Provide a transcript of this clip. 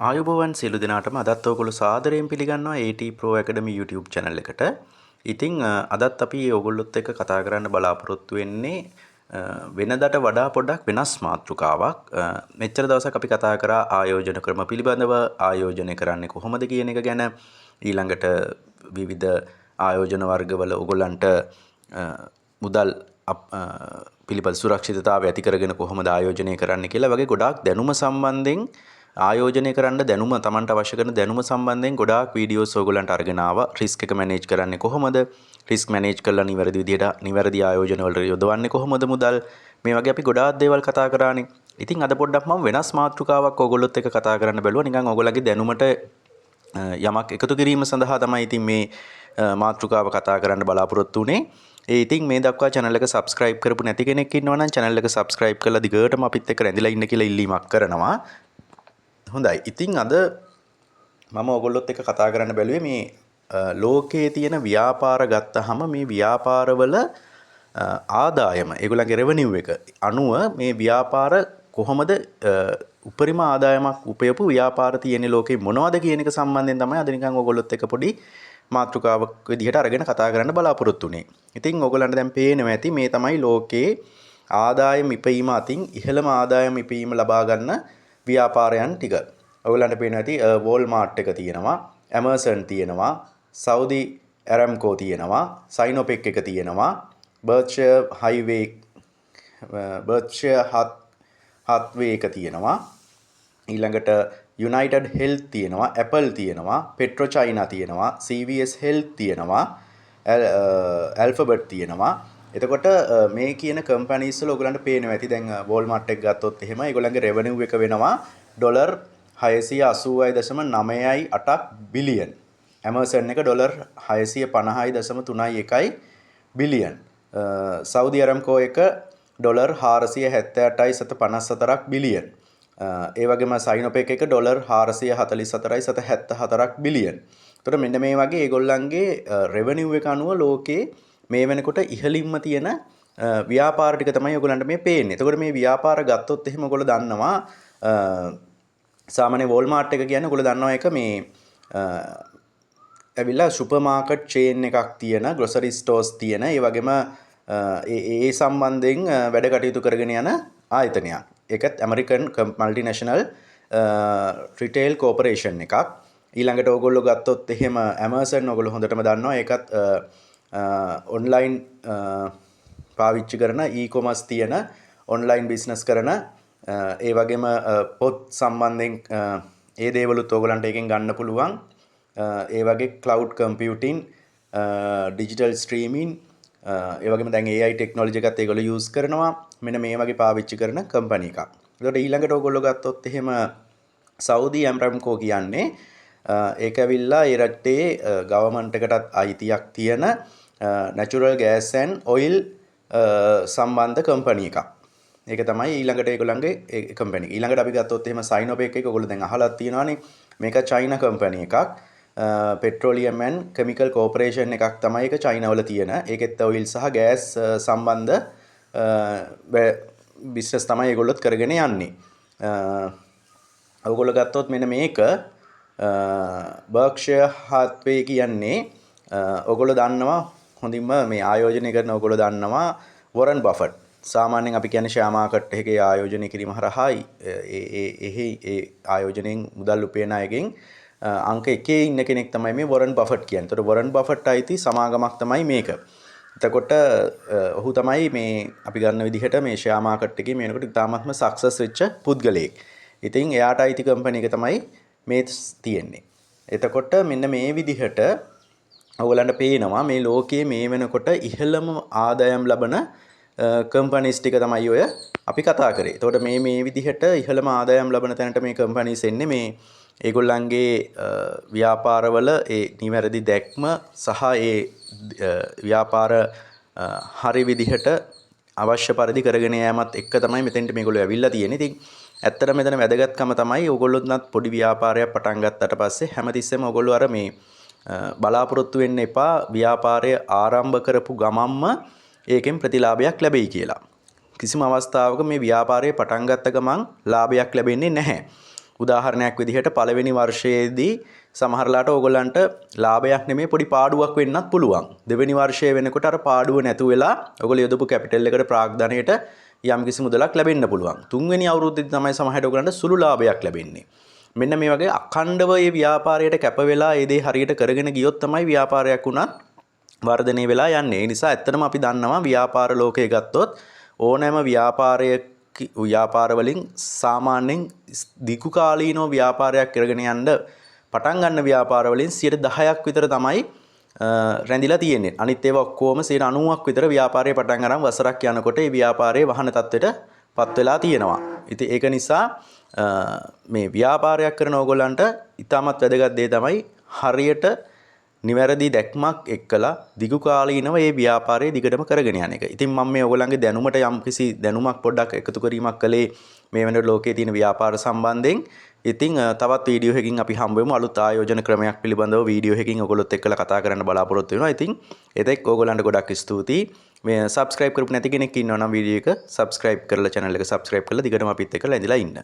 ආයුබෝවන් සියලු දෙනාටම අදත් ඔයගොල්ලෝ සාදරයෙන් පිළිගන්නවා AT Pro Academy YouTube channel එකට. ඉතින් අදත් අපි ඔයගොල්ලොත් එක්ක කතා කරන්න බලාපොරොත්තු වෙන්නේ වෙනදට වඩා පොඩ්ඩක් වෙනස් මාතෘකාවක්. මෙච්චර දවසක් අපි කතා කරා ආයෝජන ක්‍රම පිළිබඳව ආයෝජනය කරන්නේ කොහොමද කියන එක ගැන. ඊළඟට විවිධ ආයෝජන වර්ගවල ඔයගොල්ලන්ට මුදල් පිළිබඳ සුරක්ෂිතතාවය ඇති කරගෙන කොහොමද ආයෝජනය කරන්න කියලා වගේ ගොඩාක් දැනුම සම්බන්ධයෙන් ආයෝජනය කරන්න දැනුම තමන්ට අවශ්‍ය කරන දැනුම සම්බන්ධයෙන් ගොඩාක් වීඩියෝස් ඔයගොල්ලන්ට අරගෙන ආවා. රිස්ක් එක මැනේජ් කරන්නේ කොහොමද? රිස්ක් මැනේජ් කරලා නිවැරදි විදිහට නිවැරදි ආයෝජන වලට යොදවන්නේ කොහොමද මුදල්? මේ වගේ අපි ගොඩාක් දේවල් කතා කරානේ. ඉතින් අද පොඩ්ඩක් මම වෙනස් මාතෘකාවක් ඔයගොල්ලොත් එක්ක කතා කරන්න බැලුවා. නිකන් ඔයගොල්ලන්ගේ දැනුමට යමක් එකතු කිරීම සඳහා තමයි ඉතින් මේ මාතෘකාව කතා කරන්න බලාපොරොත්තු වෙන්නේ. ඉතින් මේ දක්වා channel එක subscribe කරපු නැති කෙනෙක් ඉන්නවා නම් channel එක subscribe කරලා දිගටම අපිත් එක්ක රැඳිලා ඉන්න කියලා ඉල්ලීමක් කරනවා. හොඳයි. ඉතින් අද මම ඔයගොල්ලොත් එක්ක කතා කරන්න බැලුවේ මේ ලෝකයේ තියෙන ව්‍යාපාර ගත්තහම මේ ව්‍යාපාරවල ආදායම ඒගොල්ලන්ගේ රෙවෙනියු එක අනුව මේ ව්‍යාපාර කොහොමද උපරිම ආදායමක් උපයපු ව්‍යාපාර තියෙන ලෝකේ මොනවද කියන එක සම්බන්ධයෙන් තමයි අද නිකන් ඔයගොල්ලොත් එක්ක පොඩි මාතෘකාවක් විදිහට අරගෙන කතා කරන්න බලාපොරොත්තු වෙන්නේ. ඉතින් ඔයගොල්ලන්ට දැන් පේනවා ඇති මේ තමයි ලෝකේ ආදායම ඉපීම අතින් ඉහළම ආදායම ඉපීම ලබා ගන්න ව්‍යාපාරයන් ටික. ඔයගොල්ලන්ට පේනවා ඇති Walmart එක තියෙනවා, Amazon තියෙනවා, Saudi Aramco තියෙනවා, Sinopec එක තියෙනවා, Berkshire Hathaway එක තියෙනවා. ඊළඟට United Health තියෙනවා, Apple තියෙනවා, PetroChina තියෙනවා, CVS Health තියෙනවා, Alphabet තියෙනවා. එතකොට මේ කියන කම්පැනිස් වල ඔයගලන්ට පේනවා ඇති දැන් Walmart එක ගත්තොත් එහෙම ඒගොල්ලන්ගේ රෙවෙනියු එක වෙනවා ඩොලර් 680.98ක් බිලියන්. Amazon එක ඩොලර් 650.31 බිලියන්. Saudi Aramco එක ඩොලර් 478.54ක් බිලියන්. ඒ වගේම Sinopec එක ඩොලර් 444.74ක් බිලියන්. එතකොට මෙන්න මේ වගේ ඒගොල්ලන්ගේ රෙවෙනියු එක අනුව ලෝකේ මේ වෙනකොට ඉහළින්ම තියෙන ව්‍යාපාර ටික තමයි ඔයගොල්ලන්ට මේ පේන්නේ. එතකොට මේ ව්‍යාපාර ගත්තොත් එහෙම ඔයගොල්ලෝ දන්නවා සාමාන්‍ය Walmart එක කියන්නේ ඔයගොල්ලෝ දන්නවා එක මේ ඇවිල්ලා සුපර් මාකට් චේන් එකක් තියෙන, ග්‍රොසරි ස්ටෝර්ස් තියෙන, ඒ වගේම ඒ සම්බන්ධයෙන් වැඩ කටයුතු කරගෙන යන ආයතනයක්. ඒකත් ඇමරිකන් මල්ටිනේෂනල් රිටේල් කෝපරේෂන් එකක්. ඊළඟට ඔයගොල්ලෝ ගත්තොත් එහෙම Amazon ඔයගොල්ලෝ හොඳටම දන්නවා ඒකත් ඔන්ලයින් පාවිච්චි කරන e-commerce තියෙන ඔන්ලයින් බිස්නස් කරන ඒ වගේම පොත් සම්බන්ධයෙන් ඒ දේවලුත් ඔයගලන්ට එකෙන් ගන්න පුළුවන්. ඒ වගේ cloud computing, digital streaming, ඒ වගේම දැන් AI technology එකත් ඒගොල්ලෝ use කරනවා. මෙන්න මේ වගේ පාවිච්චි කරන කම්පැනි එකක්. ඒකට ඊළඟට ඔයගොල්ලෝ ගත්තොත් එහෙම Saudi Aramco කියන්නේ ඒක ඇවිල්ලා ඒ රටේ ගවර්න්මන්ට් එකටත් අයිතියක් තියෙන natural gas and oil සම්බන්ධ කම්පැනි එකක්. ඒක තමයි ඊළඟට ඒගොල්ලන්ගේ කම්පැනි. ඊළඟට අපි ගත්තොත් එහෙම Sinopec එක ඔයගොල්ලෝ දැන් අහලා තියෙනවානේ. මේක චයිනා කම්පැනි එකක්. Petroleum and Chemical Corporation එකක් තමයි ඒක චයිනා වල තියෙන. ඒකෙත් oil සහ gas සම්බන්ධ බිස්නස් තමයි ඒගොල්ලොත් කරගෙන යන්නේ. ඔයගොල්ලෝ ගත්තොත් මෙන්න මේක Berkshire Hathaway කියන්නේ ඔයගොල්ලෝ දන්නවා හොඳින්ම මේ ආයෝජනය කරන ඔයගොල්ලෝ දන්නවා Warren Buffett. සාමාන්‍යයෙන් අපි කියන්නේ ෂෙයා මාකට් එකේ ආයෝජනය කිරීම හරහායි ඒ ආයෝජනයෙන් මුදල් උපයන අයගෙන් අංක 1 ඉන්න කෙනෙක් තමයි මේ Warren Buffett කියන්නේ. ඒතකොට Warren Buffett අයිති සමාගමක් තමයි මේක. එතකොට ඔහු තමයි මේ අපි ගන්න විදිහට මේ ෂෙයා මාකට් එකේ මේ වෙනකොට ඉතාමත්ම සක්සස් වෙච්ච පුද්ගලයෙක්. ඉතින් එයාට අයිති කම්පැනි එක තමයි මේ තියෙන්නේ. එතකොට මෙන්න මේ විදිහට ඔයගලන්ට පේනවා මේ ලෝකයේ මේ වෙනකොට ඉහළම ආදායම් ලබන කම්පැනිස් ටික තමයි ඔය අපි කතා කරේ. එතකොට මේ විදිහට ඉහළම ආදායම් ලබන තැනට මේ කම්පැනිස් එන්නේ මේ ඒගොල්ලන්ගේ ව්‍යාපාරවල ඒ නිවැරදි දැක්ම සහ ඒ ව්‍යාපාර හරි විදිහට අවශ්‍ය පරිදි කරගෙන යෑමත් එක්ක තමයි මෙතෙන්ට මේගොල්ලෝ ඇවිල්ලා තියෙන්නේ. ඉතින් ඇත්තට මෙතන වැදගත්කම තමයි ඕගොල්ලොත් පොඩි ව්‍යාපාරයක් පටන් ගත්තට පස්සේ හැමතිස්සෙම ඕගොල්ලෝ අර මේ බලාපොරොත්තු වෙන්න එපා ව්‍යාපාරය ආරම්භ කරපු ගමම්ම ඒකෙන් ප්‍රතිලාභයක් ලැබෙයි කියලා. කිසිම අවස්ථාවක මේ ව්‍යාපාරය පටන් ගත්ත ගමන් ලාභයක් ලැබෙන්නේ නැහැ. උදාහරණයක් විදිහට පළවෙනි වර්ෂයේදී සමහරලාට ඕගොල්ලන්ට ලාභයක් නෙමෙයි පොඩි පාඩුවක් වෙන්නත් පුළුවන්. දෙවෙනි වර්ෂයේ වෙනකොට අර පාඩුව නැතු වෙලා ඔයගොල්ලෝ යොදපු කැපිටල් එකට ප්‍රාග්ධනයට යම්කිසි මුදලක් ලැබෙන්න පුළුවන්. තුන්වෙනි අවුරුද්දේදී තමයි සමහරට ඔයගොල්ලන්ට සුළු ලාභයක් ලැබෙන්නේ. මෙන්න මේ වගේ අඛණ්ඩව මේ ව්‍යාපාරයට කැප වෙලා ඒ දේ හරියට කරගෙන ගියොත් තමයි ව්‍යාපාරයක් උනත් වර්ධනය වෙලා යන්නේ. ඒ නිසා ඇත්තටම අපි දන්නවා ව්‍යාපාර ලෝකයේ ගත්තොත් ඕනෑම ව්‍යාපාර වලින් සාමාන්‍යයෙන් දීර්ඝ කාලීනව ව්‍යාපාරයක් කරගෙන යන්න පටන් ගන්න ව්‍යාපාර වලින් 10%ක් විතර තමයි රැඳිලා තියෙන්නේ. අනිත් ඒවා ඔක්කොම 90%ක් විතර ව්‍යාපාරය පටන් ගන්න වසරක් යනකොට ඒ ව්‍යාපාරයේ වහන තත්ත්වයටපත් වෙලා තියෙනවා. ඉතින් ඒක නිසා මේ ව්‍යාපාරයක් කරන ඕගොල්ලන්ට ඉතාමත් වැදගත් දේ තමයි හරියට නිවැරදි දැක්මක් එක්කලා දිගු කාලීනව මේ ව්‍යාපාරය දිගටම කරගෙන යන එක. ඉතින් මම මේ ඔයගොල්ලන්ගේ දැනුමට යම්කිසි දැනුමක් පොඩ්ඩක් එකතු කිරීමක් කළේ මේ වෙනකොට ලෝකයේ තියෙන ව්‍යාපාර සම්බන්ධයෙන්. ඉතින් තවත් වීඩියෝ එකකින් අපි හම්බ වෙමු අලුත් ආයෝජන ක්‍රමයක් පිළිබඳව වීඩියෝ එකකින් ඔයගොල්ලොත් එක්කලා කතා කරන්න බලාපොරොත්තු වෙනවා. ඉතින් එතෙක් ඔයගොල්ලන්ට ගොඩක් ස්තුතියි. මේ subscribe කරපු නැති කෙනෙක් ඉන්නවා නම් වීඩියෝ එක subscribe කරලා channel එක subscribe කරලා දිගටම අපිත් එක්කලා ඉඳලා ඉන්න.